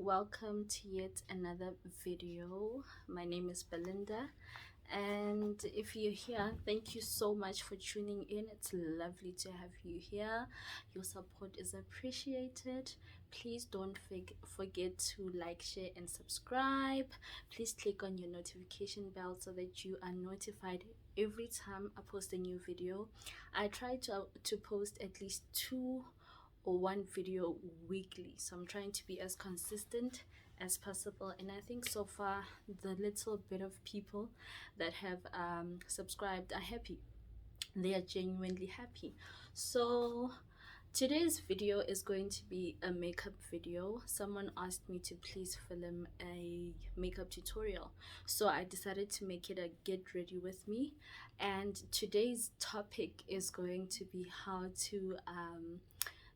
welcome to yet another video. My name is Belinda, and if you're here, thank you so much for tuning in. It's lovely to have you here. Your support is appreciated. Please don't forget to like, share, and subscribe. Please click on your notification bell so that you are notified every time I post a new video. I try to post at least 2 or 1 video weekly, so I'm trying to be as consistent as possible, and I think so far the little bit of people that have subscribed are happy. They are genuinely happy. So today's video is going to be a makeup video. Someone asked me to please film a makeup tutorial, so I decided to make it a get ready with me. And today's topic is going to be how to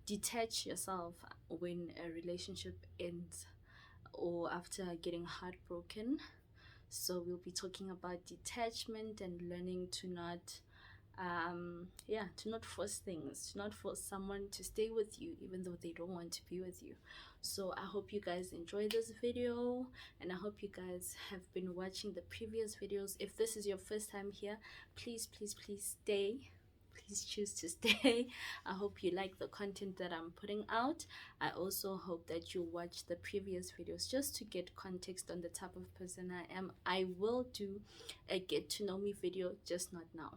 detach yourself when a relationship ends or after getting heartbroken. So we'll be talking about detachment and learning to not force things, to not force someone to stay with you even though they don't want to be with you. So I hope you guys enjoy this video, and I hope you guys have been watching the previous videos. If this is your first time here, please stay. Please choose to stay. I hope you like the content that I'm putting out. I also hope that you watch the previous videos just to get context on the type of person I am. I will do a get to know me video, just not now.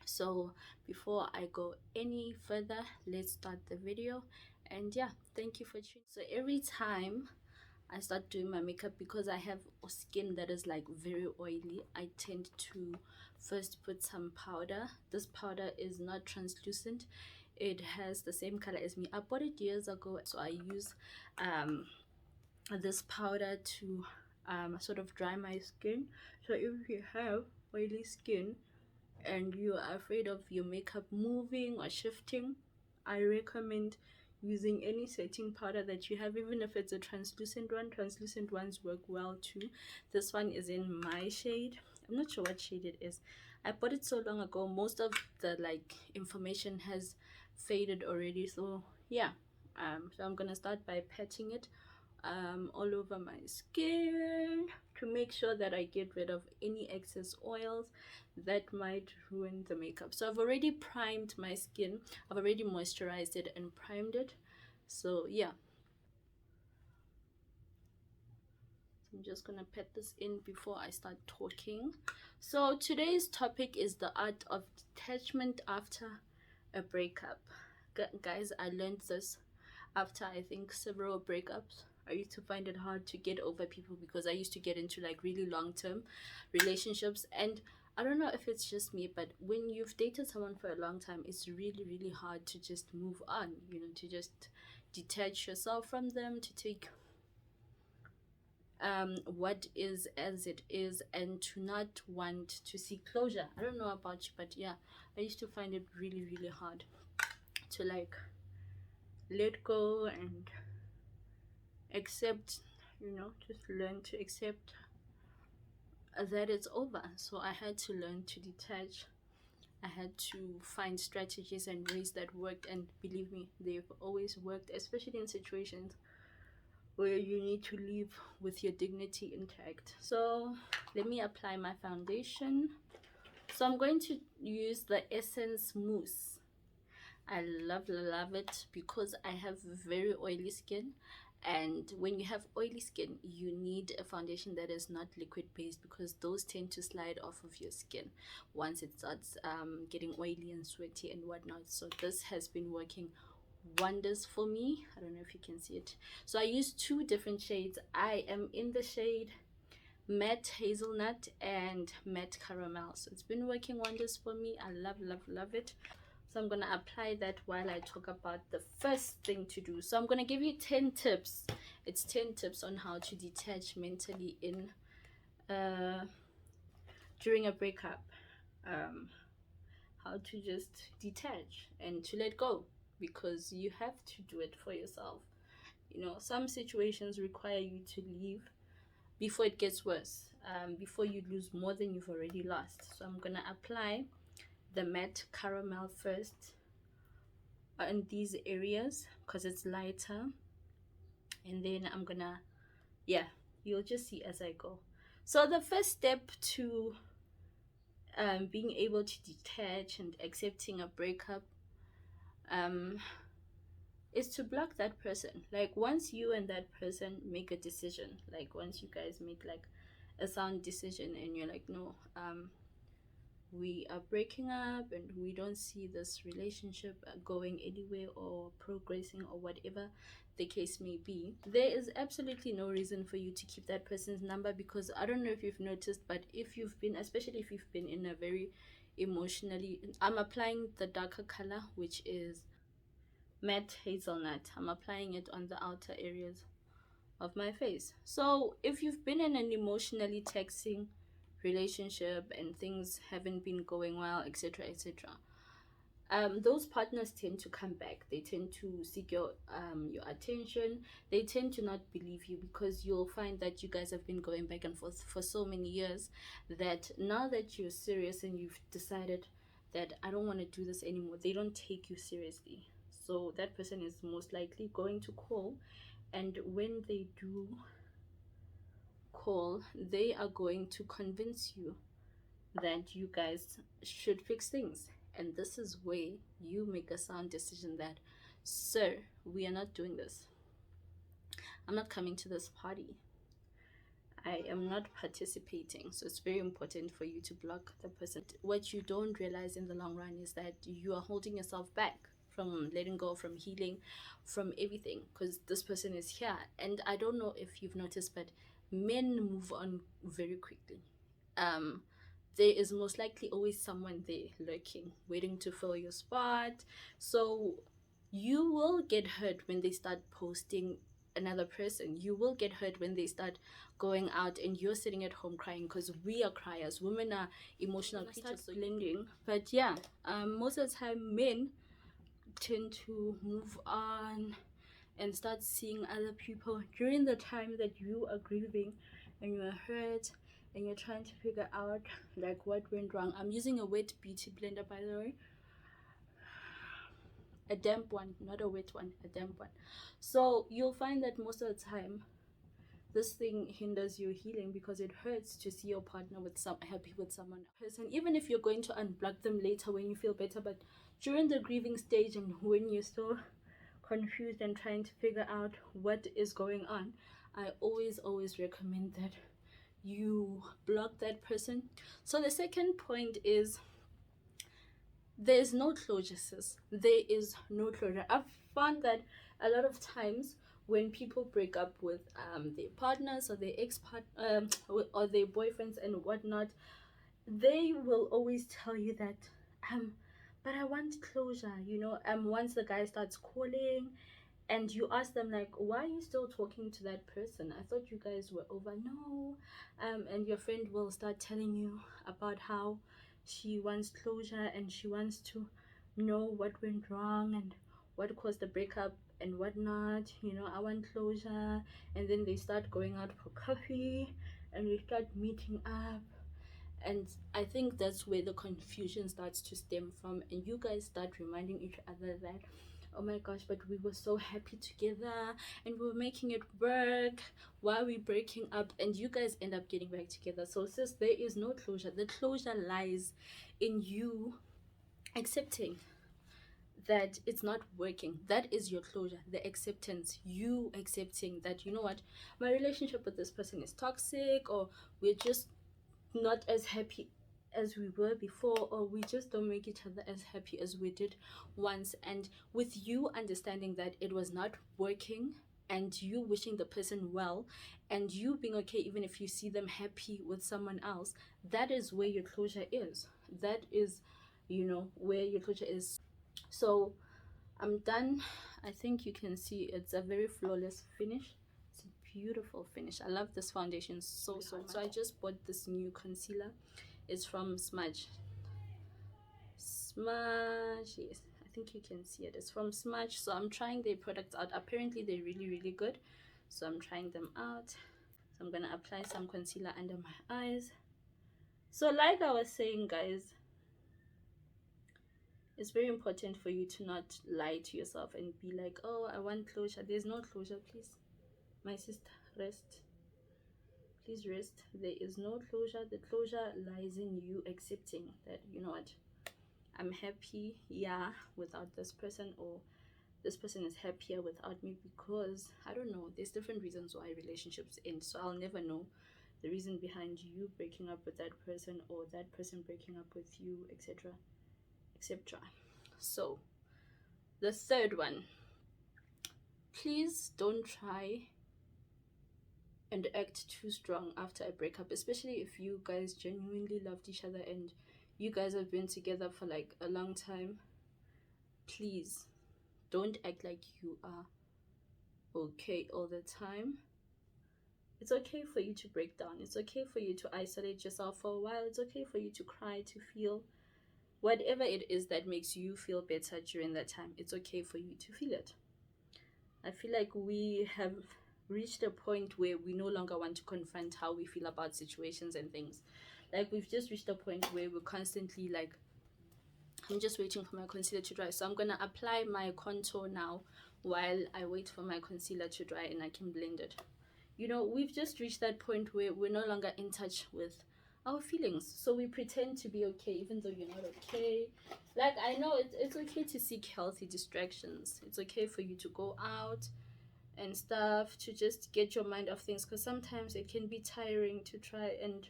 So before I go any further, let's start the video. And yeah, thank you for tuning. So every time I start doing my makeup, because I have skin that is like very oily, I tend to first put some powder. This powder is not translucent, it has the same color as me. I bought it years ago, so I use this powder to sort of dry my skin. So if you have oily skin and you are afraid of your makeup moving or shifting, I recommend using any setting powder that you have, even if it's a translucent one. Translucent ones work well too. This one is in my shade. I'm not sure what shade it is. I bought it so long ago, most of the information has faded already. So yeah, so I'm gonna start by patting it all over my skin to make sure that I get rid of any excess oils that might ruin the makeup. So I've already primed my skin, I've already moisturized it and primed it. So yeah, I'm just gonna pat this in before I start talking. So today's topic is the art of detachment after a breakup. Guys, I learned this after I think several breakups. I used to find it hard to get over people because I used to get into really long-term relationships, and I don't know if it's just me, but when you've dated someone for a long time, it's really hard to just move on, to just detach yourself from them, to take what is as it is, and to not want to seek closure. I don't know about you, but yeah, I used to find it really hard to let go and accept, just learn to accept that it's over. So I had to learn to detach. I had to find strategies and ways that worked, and believe me, they've always worked, especially in situations where you need to live with your dignity intact. So let me apply my foundation. So I'm going to use the Essence Mousse. I love it because I have very oily skin, and when you have oily skin, you need a foundation that is not liquid based, because those tend to slide off of your skin once it starts getting oily and sweaty and whatnot. So this has been working wonders for me. I don't know if you can see it. So I use 2 different shades. I am in the shade Matte Hazelnut and Matte Caramel, so it's been working wonders for me. I love it. So I'm gonna apply that while I talk about the first thing to do. So I'm gonna give you 10 tips. It's 10 tips on how to detach mentally in during a breakup. How to just detach and to let go, because you have to do it for yourself. Some situations require you to leave before it gets worse, before you lose more than you've already lost. So I'm gonna apply the Matte Caramel first in these areas because it's lighter, and then I'm gonna, yeah, you'll just see as I go. So the first step to being able to detach and accepting a breakup um is to block that person. Like once you and that person make a decision, like once you guys make like a sound decision and you're like, no, we are breaking up and we don't see this relationship going anywhere or progressing or whatever the case may be, there is absolutely no reason for you to keep that person's number. Because I don't know if you've noticed, but if you've been, especially if you've been in a very emotionally, I'm applying the darker color, which is matte hazelnut. I'm applying it on the outer areas of my face. So if you've been in an emotionally taxing relationship and things haven't been going well, etc., etc., those partners tend to come back. They tend to seek your attention. They tend to not believe you, because you'll find that you guys have been going back and forth for so many years that now that you're serious and you've decided that I don't want to do this anymore, they don't take you seriously. So that person is most likely going to call, and when they do call, they are going to convince you that you guys should fix things. And this is where you make a sound decision that, sir, we are not doing this. I'm not coming to this party. I am not participating. So it's very important for you to block the person. What you don't realize in the long run is that you are holding yourself back from letting go, from healing, from everything, because this person is here. And I don't know if you've noticed, but men move on very quickly. There is most likely always someone there lurking, waiting to fill your spot. So you will get hurt when they start posting another person. You will get hurt when they start going out and you're sitting at home crying, because we are criers. Women are emotional creatures, so blending. But yeah, most of the time men tend to move on and start seeing other people during the time that you are grieving and you're hurt and you're trying to figure out like what went wrong. I'm using a wet beauty blender, by the way, a damp one, not a wet one, a damp one. So you'll find that most of the time this thing hinders your healing, because it hurts to see your partner with some happy with someone else. And even if you're going to unblock them later when you feel better, but during the grieving stage and when you're still confused and trying to figure out what is going on, I always recommend that you block that person. So the second point is, there's no closure, sis. There is no closure. I've found that a lot of times when people break up with their partners or their or their boyfriends and whatnot, they will always tell you that but I want closure, once the guy starts calling and you ask them like, why are you still talking to that person? I thought you guys were over. No. And your friend will start telling you about how she wants closure and she wants to know what went wrong and what caused the breakup and whatnot. I want closure. And then they start going out for coffee and they start meeting up. And I think that's where the confusion starts to stem from, and you guys start reminding each other that, oh my gosh, but we were so happy together and we were making it work. Why are we breaking up? And you guys end up getting back together. So sis, there is no closure. The closure lies in you accepting that it's not working. That is your closure. The acceptance, you accepting that, you know what, my relationship with this person is toxic, or we're just not as happy as we were before, or we just don't make each other as happy as we did once. And with you understanding that it was not working, and you wishing the person well, and you being okay even if you see them happy with someone else, that is where your closure is. That is, where your closure is. So I'm done. I think you can see it's a very flawless finish. It's a beautiful finish. I love this foundation so much. So I just bought this new concealer. It's from Smudge. Yes, I think you can see it. It's from Smudge. So I'm trying their products out. Apparently they're really good, so I'm trying them out. So I'm gonna apply some concealer under my eyes. So like I was saying, guys, it's very important for you to not lie to yourself and be like, oh, I want closure. There's no closure, please. My sister, rest. Please rest. There is no closure. The closure lies in you accepting that, you know what, I'm happy, yeah, without this person, or this person is happier without me, because I don't know, there's different reasons why relationships end. So I'll never know the reason behind you breaking up with that person or that person breaking up with you, etc. etc. So the third one, please don't try and act too strong after a breakup, especially if you guys genuinely loved each other and you guys have been together for like a long time. Please don't act like you are okay all the time. It's okay for you to break down. It's okay for you to isolate yourself for a while. It's okay for you to cry, to feel whatever it is that makes you feel better during that time. It's okay for you to feel it. I feel like we have reached a point where we no longer want to confront how we feel about situations and things. Like, we've just reached a point where we're constantly like, I'm just waiting for my concealer to dry, so I'm gonna apply my contour now while I wait for my concealer to dry and I can blend it. You know, we've just reached that point where we're no longer in touch with our feelings, so we pretend to be okay even though you're not okay. Like, I know it's okay to seek healthy distractions. It's okay for you to go out and stuff to just get your mind off things, because sometimes it can be tiring to try and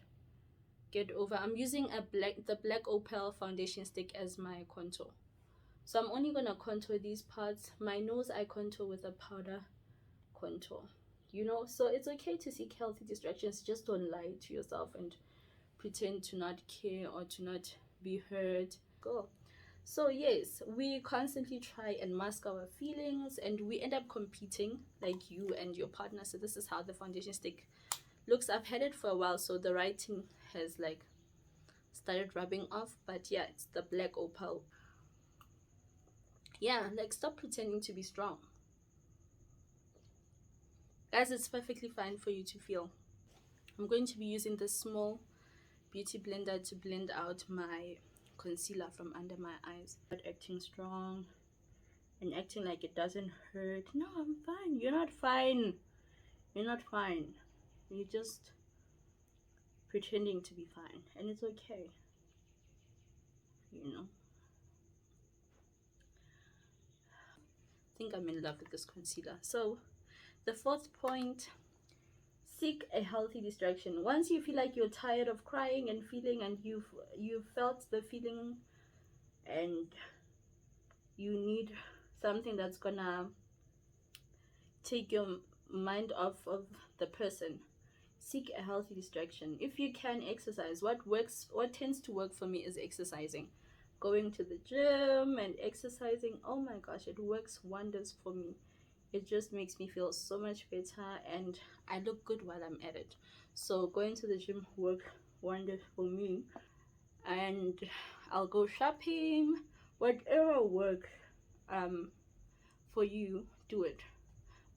get over. I'm using the black opal foundation stick as my contour, so I'm only gonna contour these parts. My nose I contour with a powder contour, you know. So it's okay to seek healthy distractions. Just don't lie to yourself and pretend to not care or to not be hurt. Go. So yes, we constantly try and mask our feelings and we end up competing, like you and your partner. So this is how the foundation stick looks. I've had it for a while, so the writing has like started rubbing off, but yeah, it's the black opal. Yeah, like, stop pretending to be strong, guys. It's perfectly fine for you to feel. I'm going to be using this small beauty blender to blend out my concealer from under my eyes. Not acting strong and acting like it doesn't hurt. No, I'm fine. You're not fine. You're not fine. You're just pretending to be fine, and it's okay, you know. I think I'm in love with this concealer. So the fourth point, seek a healthy distraction. Once you feel like you're tired of crying and feeling, and you've felt the feeling and you need something that's gonna take your mind off of the person, seek a healthy distraction. If you can, exercise. What tends to work for me is exercising. Going to the gym and exercising, oh my gosh, it works wonders for me. It just makes me feel so much better and I look good while I'm at it. So going to the gym works wonders for me. And I'll go shopping. Whatever works for you, do it.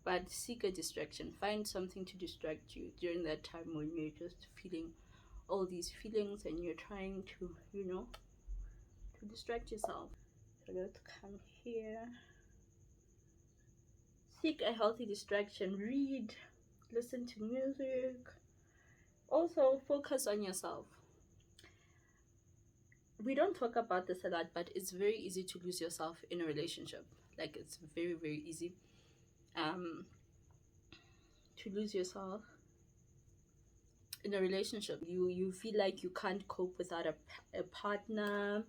But seek a distraction. Find something to distract you during that time when you're just feeling all these feelings and you're trying to, you know, to distract yourself. So I'm going to come here. Seek a healthy distraction. Read, listen to music. Also, focus on yourself. We don't talk about this a lot, but it's very easy to lose yourself in a relationship. Like, it's very, very easy to lose yourself in a relationship. You feel like you can't cope without a partner.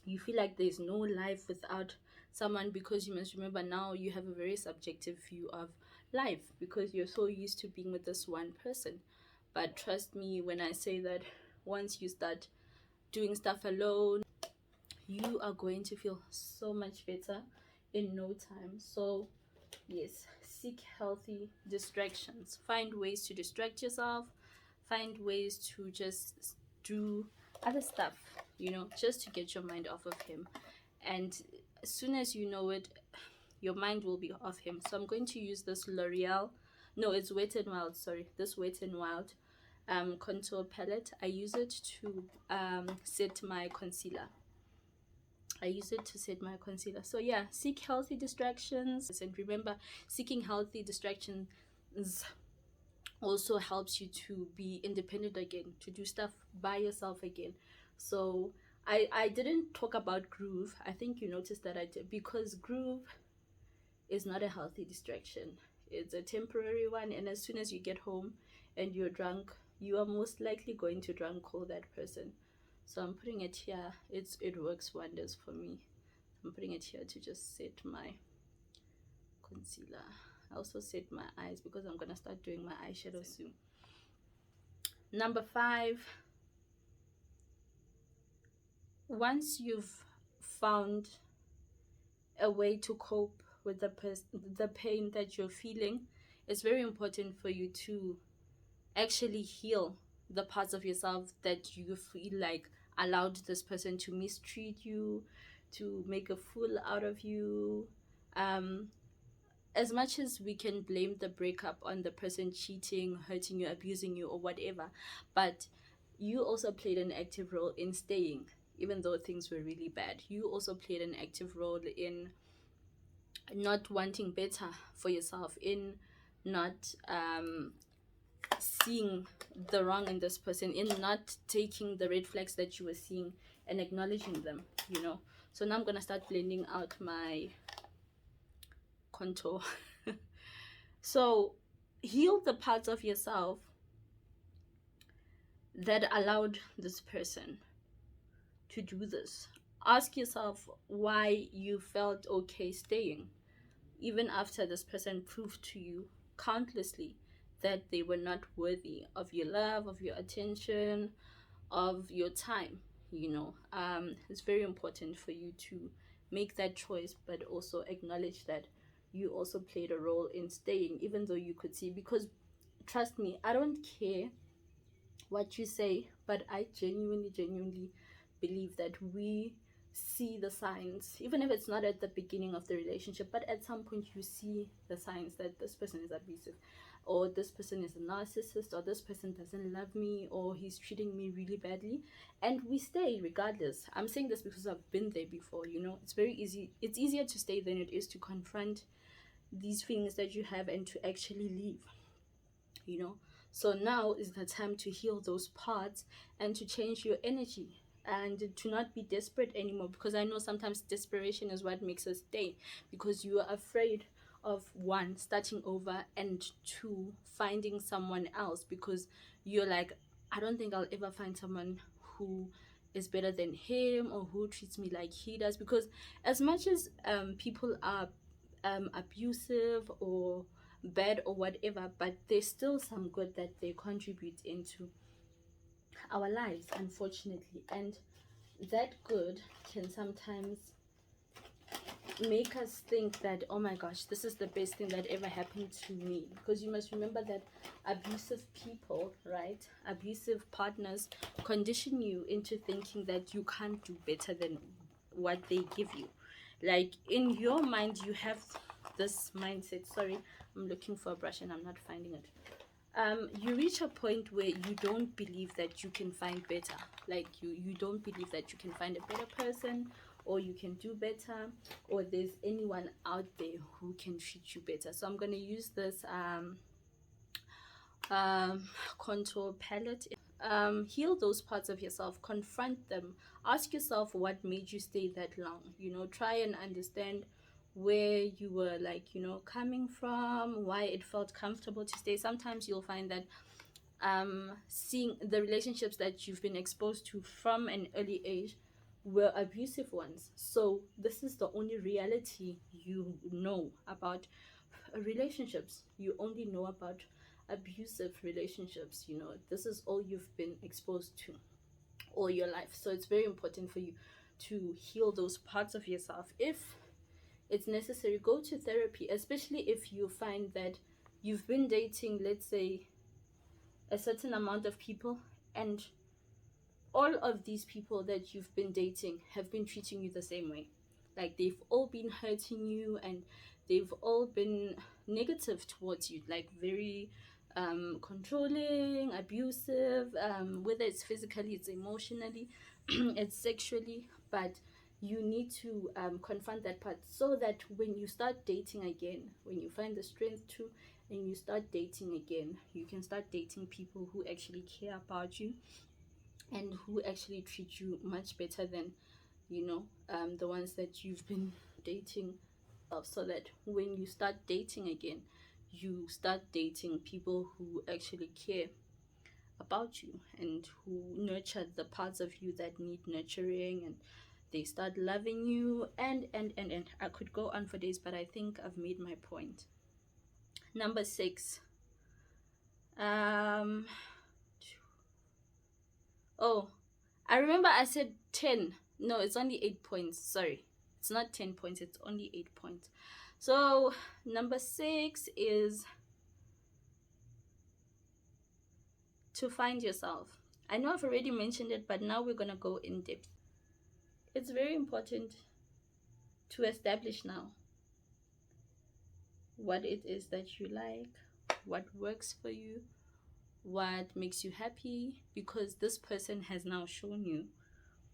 You feel like there's no life without someone, because you must remember, now you have a very subjective view of life because you're so used to being with this one person. But trust me when I say that once you start doing stuff alone, you are going to feel so much better in no time. So yes, seek healthy distractions. Find ways to distract yourself. Find ways to just do other stuff, you know, just to get your mind off of him. And as soon as you know it, your mind will be off him. So I'm going to use this L'Oreal, no, it's Wet n Wild, sorry, this Wet n Wild contour palette. I use it to set my concealer. So yeah, seek healthy distractions. And remember, seeking healthy distractions also helps you to be independent again, to do stuff by yourself again. So I didn't talk about groove. I think you noticed that I did, because groove is not a healthy distraction. It's a temporary one, and as soon as you get home and you're drunk, you are most likely going to drunk call that person. So I'm putting it here. It works wonders for me. I'm putting it here to just set my concealer. I also set my eyes because I'm gonna start doing my eyeshadow soon. Number 5, once you've found a way to cope with the pain that you're feeling, it's very important for you to actually heal the parts of yourself that you feel like allowed this person to mistreat you, to make a fool out of you. As much as we can blame the breakup on the person cheating, hurting you, abusing you, or whatever, but you also played an active role in staying, even though things were really bad. You also played an active role in not wanting better for yourself, in not seeing the wrong in this person, in not taking the red flags that you were seeing and acknowledging them, you know. So now I'm gonna start blending out my contour. So heal the parts of yourself that allowed this person to do this. Ask yourself why you felt okay staying, even after this person proved to you countlessly that they were not worthy of your love, of your attention, of your time. You know, it's very important for you to make that choice, but also acknowledge that you also played a role in staying, even though you could see. Because trust me, I don't care what you say, but I genuinely believe that we see the signs, even if it's not at the beginning of the relationship, but at some point you see the signs that this person is abusive, or this person is a narcissist, or this person doesn't love me, or he's treating me really badly, and we stay regardless. I'm saying this because I've been there before. You know, it's easier to stay than it is to confront these feelings that you have and to actually leave, you know. So now is the time to heal those parts and to change your energy and to not be desperate anymore, because I know sometimes desperation is what makes us stay, because you are afraid of, one, starting over, and two, finding someone else, because you're like, I don't think I'll ever find someone who is better than him or who treats me like he does. Because as much as people are abusive or bad or whatever, but there's still some good that they contribute into our lives, unfortunately, and that good can sometimes make us think that, oh my gosh, this is the best thing that ever happened to me. Because you must remember that abusive people, right, abusive partners condition you into thinking that you can't do better than what they give you. Like, in your mind you have this mindset. Sorry, I'm looking for a brush and I'm not finding it. You reach a point where you don't believe that you can find better. Like, you don't believe that you can find a better person, or you can do better, or there's anyone out there who can treat you better. So I'm going to use this contour palette. Heal those parts of yourself, confront them, ask yourself what made you stay that long. You know, try and understand where you were, like, you know, coming from, why it felt comfortable to stay. Sometimes you'll find that seeing the relationships that you've been exposed to from an early age were abusive ones. So this is the only reality you know about relationships. You only know about abusive relationships. You know, this is all you've been exposed to all your life. So it's very important for you to heal those parts of yourself. If it's necessary, go to therapy, especially if you find that you've been dating, let's say, a certain amount of people, and all of these people that you've been dating have been treating you the same way. Like, they've all been hurting you, and they've all been negative towards you, like very controlling, abusive, whether it's physically, it's emotionally, it's sexually. But you need to confront that part, so that when you start dating again, when you find the strength to, and you start dating again, you can start dating people who actually care about you and who actually treat you much better than, the ones that you've been dating. So that when you start dating again, you start dating people who actually care about you and who nurture the parts of you that need nurturing, and they start loving you, and I could go on for days, but I think I've made my point. Number 6. Oh, I remember I said 10. No, it's only 8 points. Sorry. It's not 10 points, it's only 8 points. So, number 6 is to find yourself. I know I've already mentioned it, but now we're going to go in depth. It's very important to establish now what it is that you like, what works for you, what makes you happy, because this person has now shown you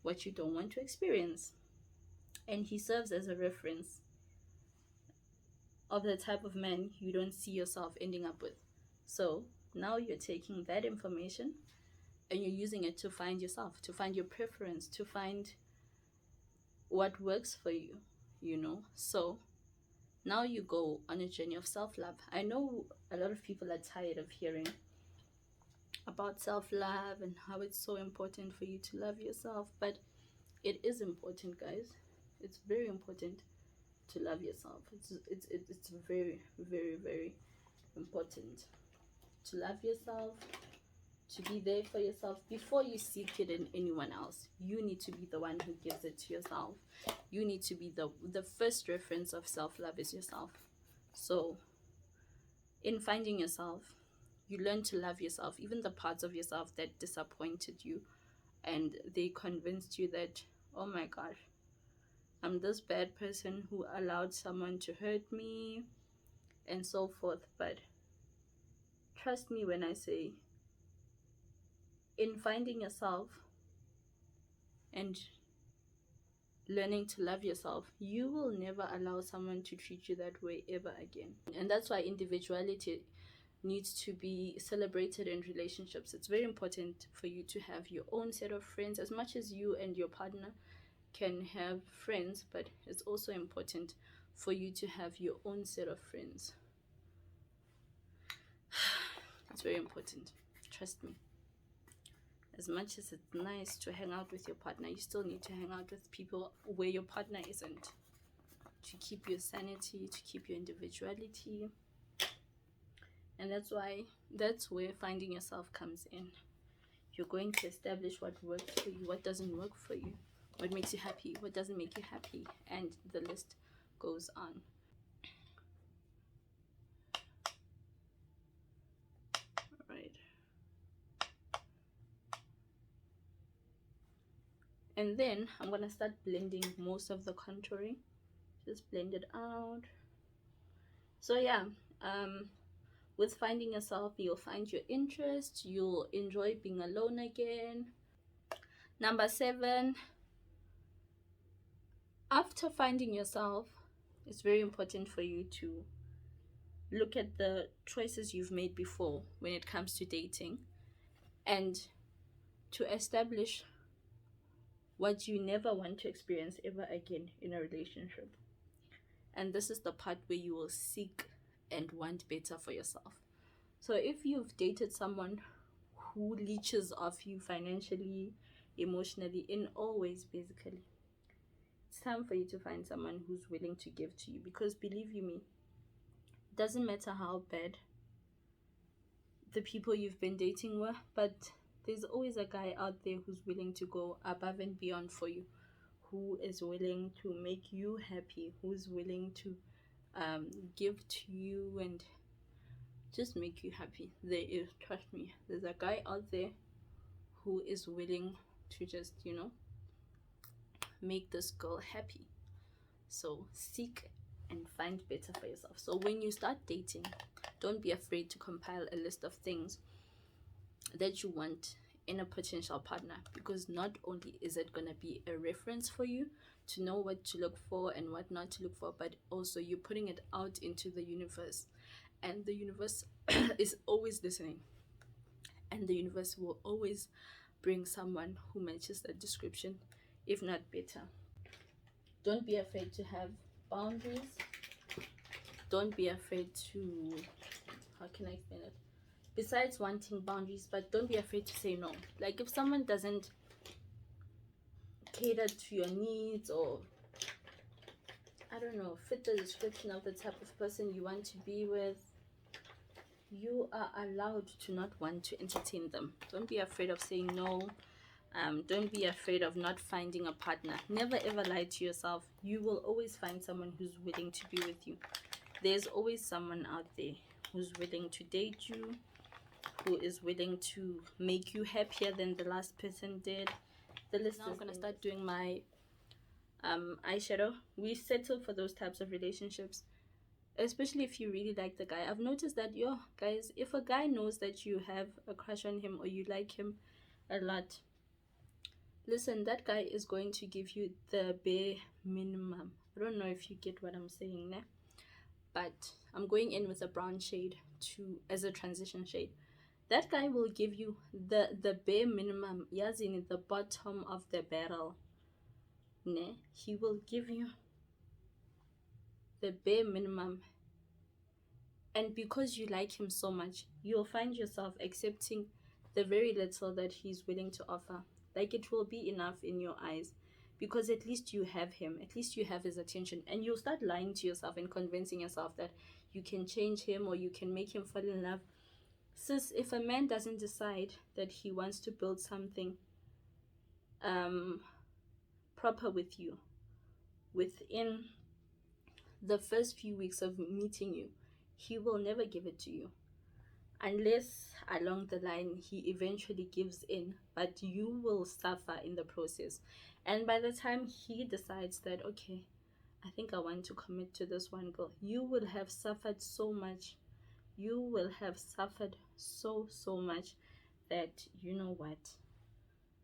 what you don't want to experience, and he serves as a reference of the type of man you don't see yourself ending up with. So now you're taking that information and you're using it to find yourself, to find your preference, to find what works for you, So now you go on a journey of self-love. I know a lot of people are tired of hearing about self-love and how it's so important for you to love yourself, but it is important, guys. It's very important to love yourself. It's very, very, very important to love yourself, to be there for yourself. Before you seek it in anyone else, you need to be the one who gives it to yourself. You need to be the first reference of self-love is yourself. So in finding yourself, you learn to love yourself, even the parts of yourself that disappointed you and they convinced you that, oh my gosh, I'm this bad person who allowed someone to hurt me and so forth. But trust me when I say, in finding yourself and learning to love yourself, you will never allow someone to treat you that way ever again. And that's why individuality needs to be celebrated in relationships. It's very important for you to have your own set of friends, as much as you and your partner can have friends, but it's also important for you to have your own set of friends. It's very important, trust me. As much as it's nice to hang out with your partner, you still need to hang out with people where your partner isn't, to keep your sanity, to keep your individuality. And that's where finding yourself comes in. You're going to establish what works for you, what doesn't work for you, what makes you happy, what doesn't make you happy, and the list goes on. Right. And then I'm gonna start blending most of the contouring. Just blend it out. So yeah, with finding yourself, you'll find your interest, you'll enjoy being alone again. Number 7, after finding yourself, it's very important for you to look at the choices you've made before when it comes to dating, and to establish what you never want to experience ever again in a relationship. And this is the part where you will seek and want better for yourself. So if you've dated someone who leeches off you financially, emotionally, in all ways, basically, it's time for you to find someone who's willing to give to you. Because believe you me, it doesn't matter how bad the people you've been dating were, but there's always a guy out there who's willing to go above and beyond for you, who is willing to make you happy, who's willing to give to you and just make you happy. There is, trust me, there's a guy out there who is willing to just, make this girl happy. So seek and find better for yourself. So when you start dating, don't be afraid to compile a list of things that you want in a potential partner, because not only is it going to be a reference for you to know what to look for and what not to look for, but also you're putting it out into the universe and the universe is always listening, and the universe will always bring someone who matches that description, if not better. Don't be afraid to have boundaries. Don't be afraid to, how can I explain it? Besides wanting boundaries, but don't be afraid to say no. Like if someone doesn't cater to your needs, or I don't know, fit the description of the type of person you want to be with, you are allowed to not want to entertain them. Don't be afraid of saying no. Don't be afraid of not finding a partner. Never ever lie to yourself. You will always find someone who's willing to be with you. There's always someone out there who's willing to date you, who is willing to make you happier than the last person did. The list now I'm gonna start doing my eyeshadow. We settle for those types of relationships, especially if you really like the guy. I've noticed that, yo guys, if a guy knows that you have a crush on him or you like him a lot, listen, that guy is going to give you the bare minimum. I don't know if you get what I'm saying, né? But I'm going in with a brown shade to as a transition shade. That guy will give you the bare minimum, yazini, the bottom of the barrel, ne? He will give you the bare minimum, and because you like him so much, you'll find yourself accepting the very little that he's willing to offer. Like it will be enough in your eyes, because at least you have him, at least you have his attention, and you'll start lying to yourself and convincing yourself that you can change him or you can make him fall in love. Sis, if a man doesn't decide that he wants to build something proper with you within the first few weeks of meeting you, he will never give it to you, unless along the line he eventually gives in, but you will suffer in the process. And by the time he decides that, okay, I think I want to commit to this one girl, you will have suffered so much. You will have suffered so much that, you know what,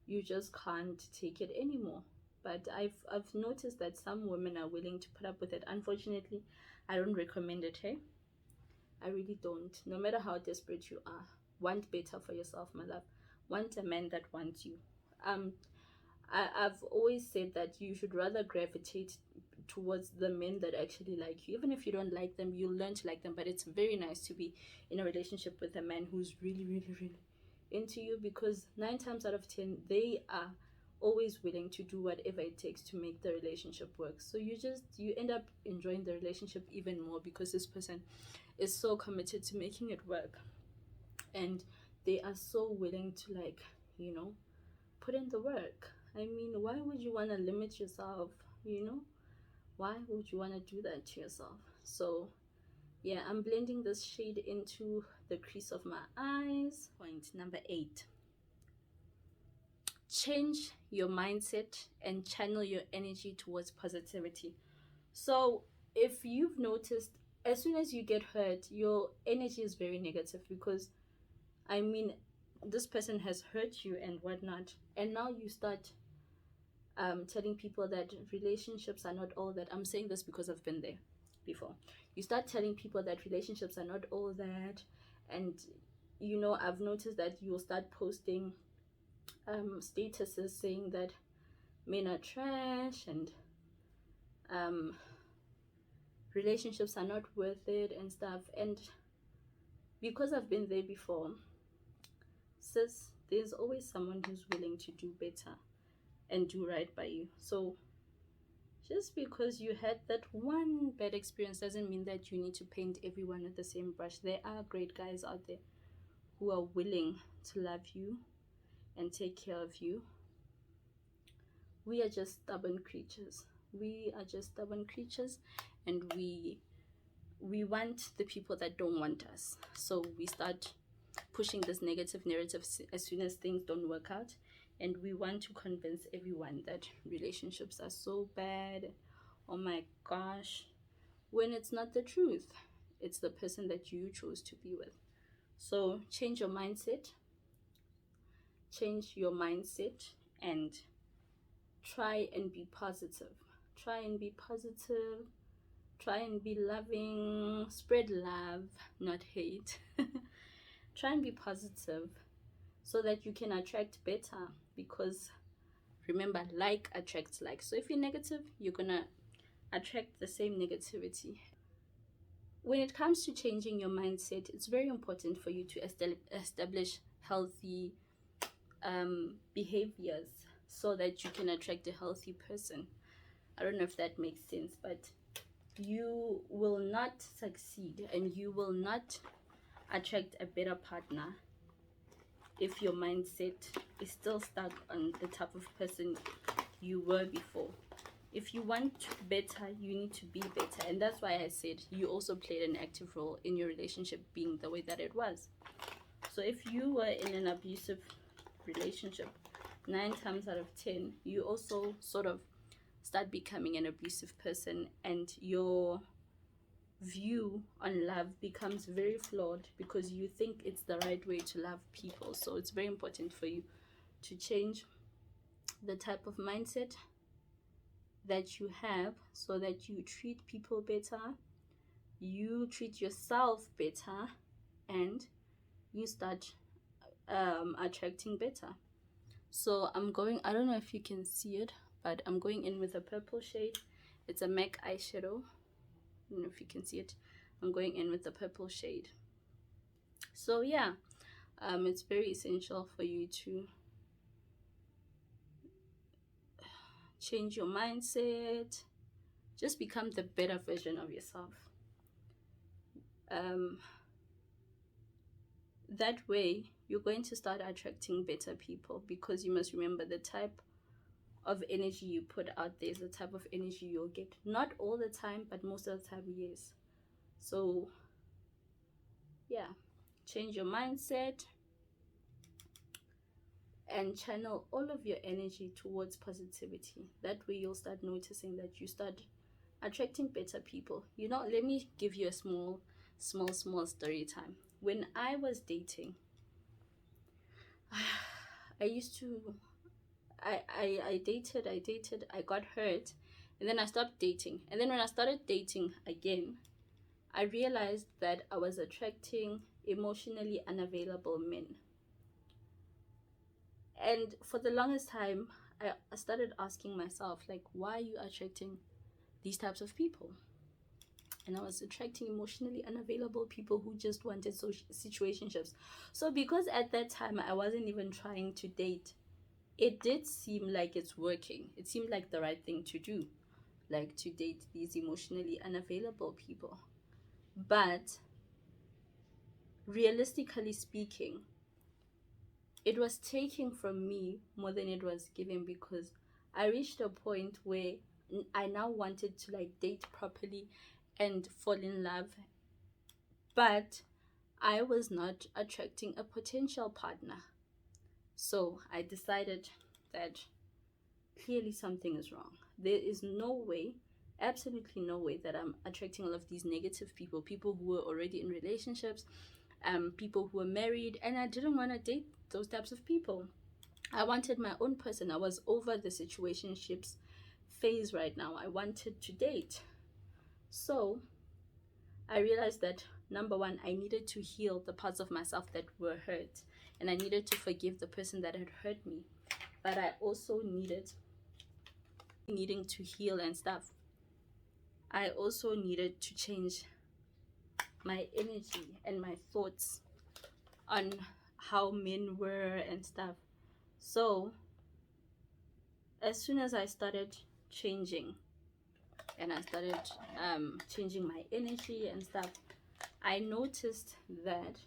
you just can't take it anymore. But I've noticed that some women are willing to put up with it. Unfortunately, I don't recommend it, hey? I really don't. No matter how desperate you are, want better for yourself, my love. Want a man that wants you. I've always said that you should rather gravitate towards the men that actually like you. Even if you don't like them, you'll learn to like them. But it's very nice to be in a relationship with a man who's really into you, because 9 times out of 10 they are always willing to do whatever it takes to make the relationship work. So you end up enjoying the relationship even more, because this person is so committed to making it work, and they are so willing to, like, you know, put in the work. I mean, why would you want to limit yourself? You know, why would you want to do that to yourself? So yeah, I'm blending this shade into the crease of my eyes. Point number 8: change your mindset and channel your energy towards positivity. So if you've noticed, as soon as you get hurt, your energy is very negative, because I mean, this person has hurt you and whatnot, and now you start telling people that relationships are not all that. I'm saying this because I've been there before. You start telling people that relationships are not all that, and you know, I've noticed that you'll start posting statuses saying that men are trash, and relationships are not worth it and stuff. And because I've been there before, sis, there's always someone who's willing to do better and do right by you. So just because you had that one bad experience doesn't mean that you need to paint everyone with the same brush. There are great guys out there who are willing to love you and take care of you. We are just stubborn creatures. And we want the people that don't want us. So we start pushing this negative narrative as soon as things don't work out, and we want to convince everyone that relationships are so bad, oh my gosh, when it's not the truth. It's the person that you chose to be with. So change your mindset, and try and be positive. Try and be loving, spread love, not hate. Try and be positive so that you can attract better, because remember, like attracts like. So if you're negative, you're gonna attract the same negativity. When it comes to changing your mindset, it's very important for you to establish healthy behaviors so that you can attract a healthy person. I don't know if that makes sense, but you will not succeed and you will not attract a better partner if your mindset is still stuck on the type of person you were before. If you want better, you need to be better. And that's why I said you also played an active role in your relationship being the way that it was. So if you were in an abusive relationship, 9 times out of 10, you also sort of start becoming an abusive person, and your view on love becomes very flawed because you think it's the right way to love people. So it's very important for you to change the type of mindset that you have so that you treat people better, you treat yourself better, and you start attracting better. So I don't know if you can see it, but I'm going in with a purple shade. It's a MAC eyeshadow. I don't know if you can see it. I'm going in with the purple shade. So yeah, it's very essential for you to change your mindset, just become the better version of yourself. That way you're going to start attracting better people, because you must remember the type of energy you put out there is the type of energy you'll get. Not all the time, but most of the time, yes. So yeah, change your mindset and channel all of your energy towards positivity. That way you'll start noticing that you start attracting better people. You know, let me give you a small story time. When I was dating, I dated, I got hurt, and then I stopped dating. And then when I started dating again, I realized that I was attracting emotionally unavailable men. And for the longest time, I started asking myself, like, why are you attracting these types of people? And I was attracting emotionally unavailable people who just wanted situationships. So because at that time I wasn't even trying to date, it did seem like it's working. It seemed like the right thing to do, like to date these emotionally unavailable people. But realistically speaking, it was taking from me more than it was giving, because I reached a point where I now wanted to like date properly and fall in love, but I was not attracting a potential partner. So I decided that clearly something is wrong. There is no way, absolutely no way, that I'm attracting all of these negative people, people who were already in relationships, people who were married, and I didn't want to date those types of people. I wanted my own person. I was over the situationships phase right now. I wanted to date. So I realized that, number one, I needed to heal the parts of myself that were hurt, and I needed to forgive the person that had hurt me. But I also needing to heal and stuff. I also needed to change my energy and my thoughts on how men were and stuff. So as soon as I started changing, and I started changing my energy and stuff, I noticed that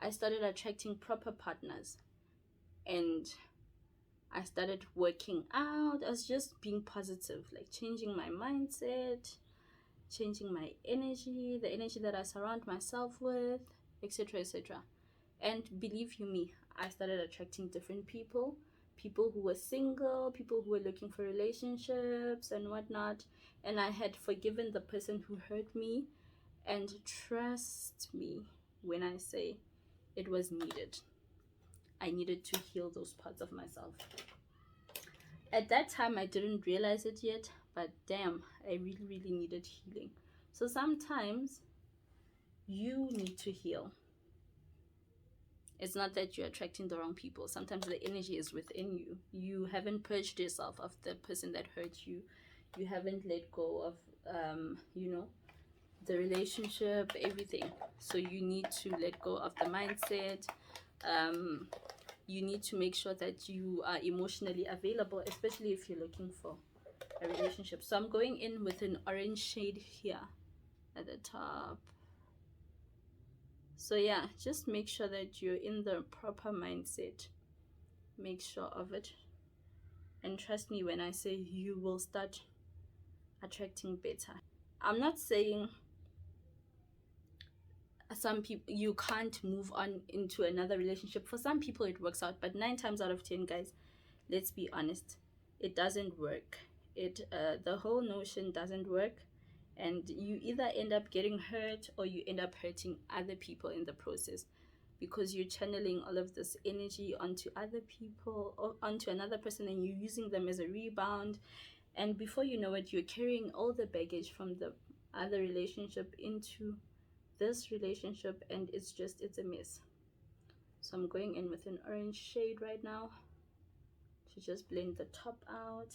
I started attracting proper partners, and I started working out. I was just being positive, like changing my mindset, changing my energy, the energy that I surround myself with, etc., etc. And believe you me, I started attracting different people, people who were single, people who were looking for relationships and whatnot. And I had forgiven the person who hurt me. And trust me when I say it was needed. I needed to heal those parts of myself. At that time, I didn't realize it yet, but damn, I really, really needed healing. So sometimes you need to heal. It's not that you're attracting the wrong people. Sometimes the energy is within you. You haven't purged yourself of the person that hurt you. You haven't let go of, the relationship, everything. So you need to let go of the mindset. You need to make sure that you are emotionally available, especially if you're looking for a relationship. So I'm going in with an orange shade here at the top. So yeah, just make sure that you're in the proper mindset. Make sure of it. And trust me when I say you will start attracting better. I'm not saying some people you can't move on into another relationship. For some people it works out, but 9 times out of 10, guys, let's be honest, it doesn't work. The whole notion doesn't work, and you either end up getting hurt or you end up hurting other people in the process, because you're channeling all of this energy onto other people or onto another person, and you're using them as a rebound, and before you know it, you're carrying all the baggage from the other relationship into this relationship, and it's a mess. So I'm going in with an orange shade right now to just blend the top out.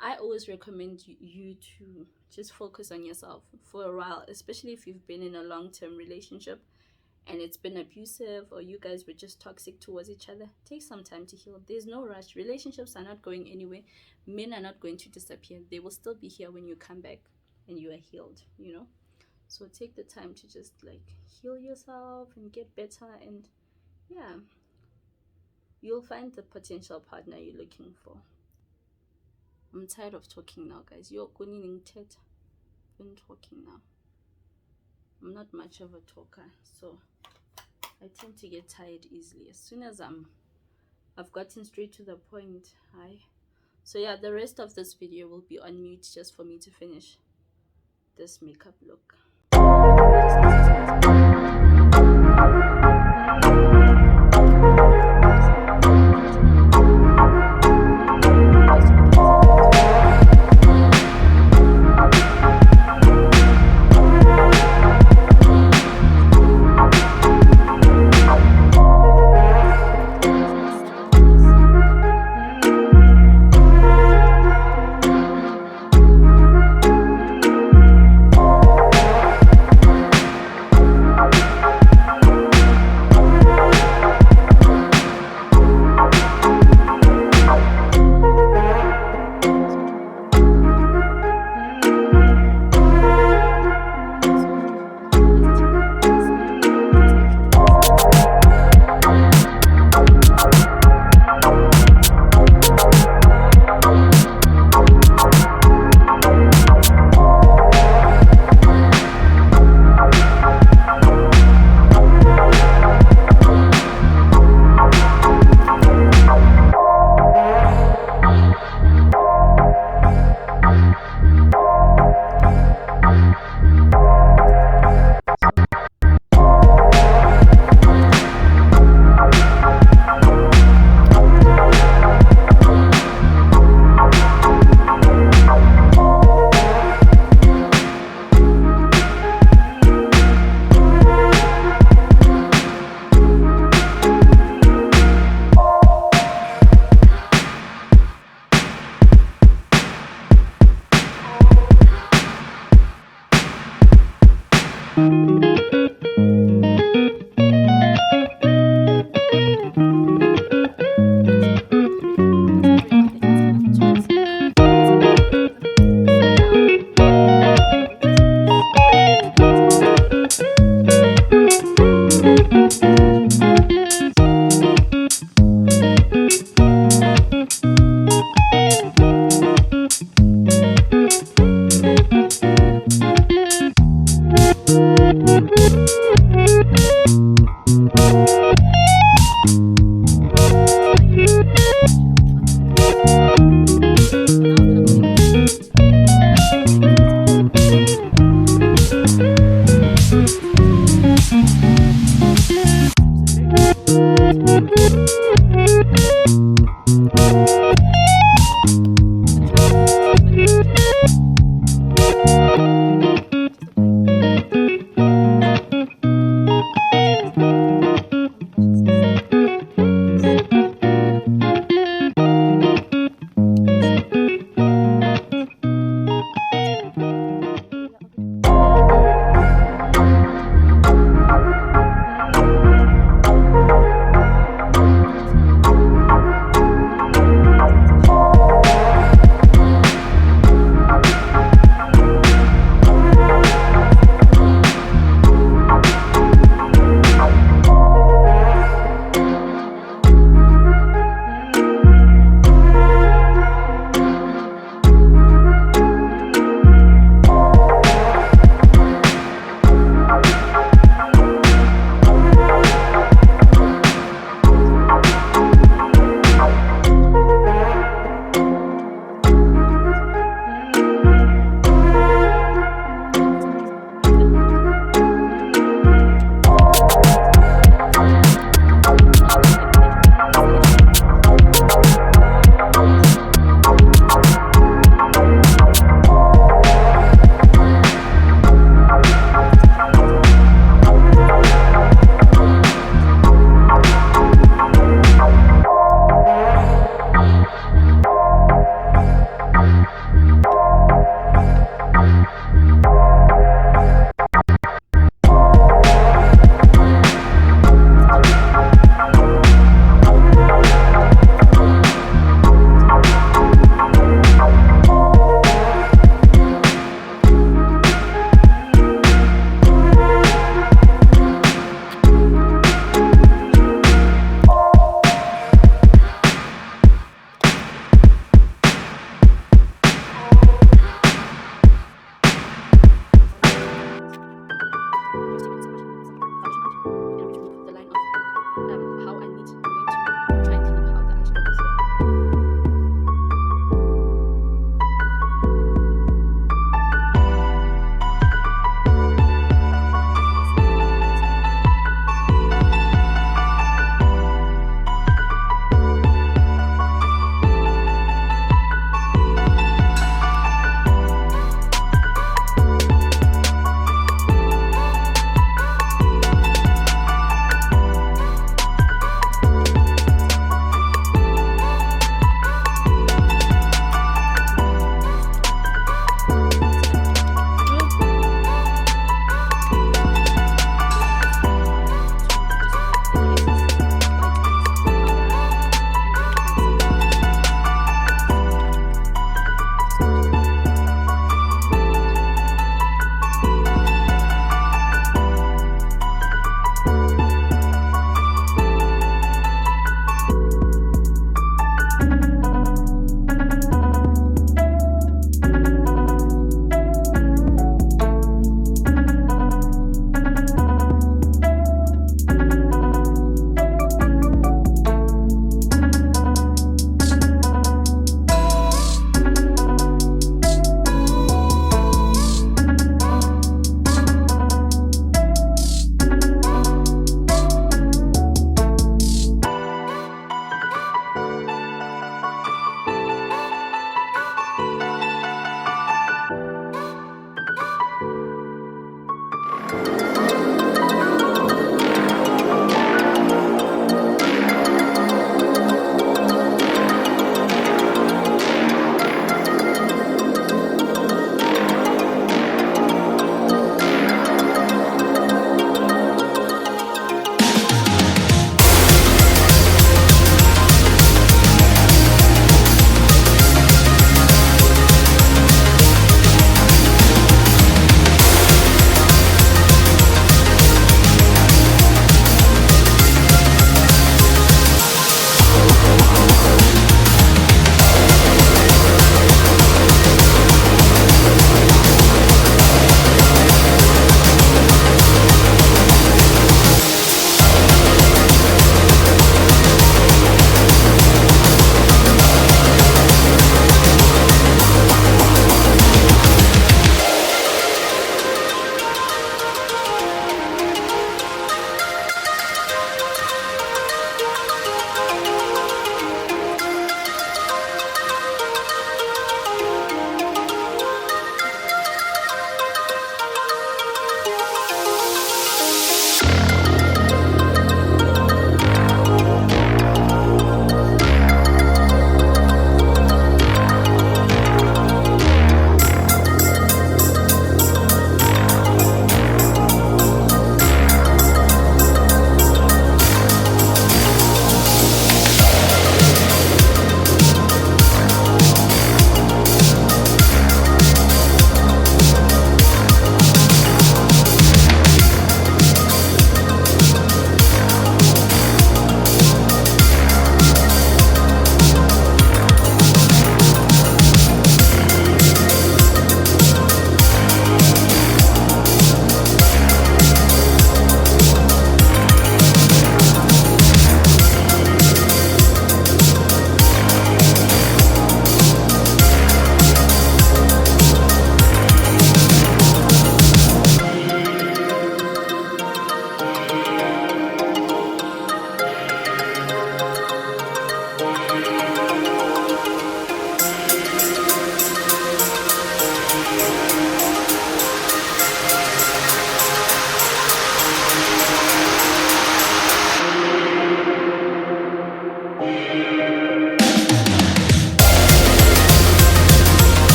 I always recommend you to just focus on yourself for a while, especially if you've been in a long-term relationship and it's been abusive, or you guys were just toxic towards each other. Take some time to heal. There's no rush. Relationships are not going anywhere. Men are not going to disappear. They will still be here when you come back and you are healed, So take the time to just heal yourself and get better, and yeah, you'll find the potential partner you're looking for. I'm tired of talking now, guys. You're going been talking now. I'm not much of a talker, so I tend to get tired easily. As soon as I've gotten straight to the point. So yeah, the rest of this video will be on mute just for me to finish this makeup look.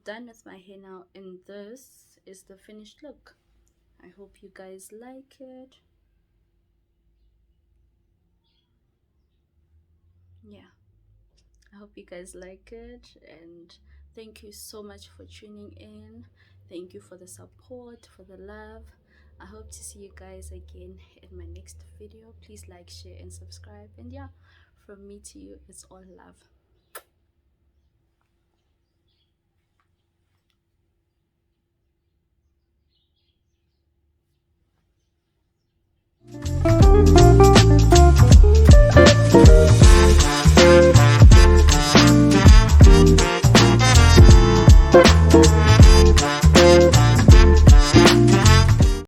done with my hair now, and this is the finished look. I hope you guys like it. Yeah, I hope you guys like it, and thank you so much for tuning in. Thank you for the support, for the love. I hope to see you guys again in my next video. Please like, share, and subscribe. And yeah, from me to you, it's all love.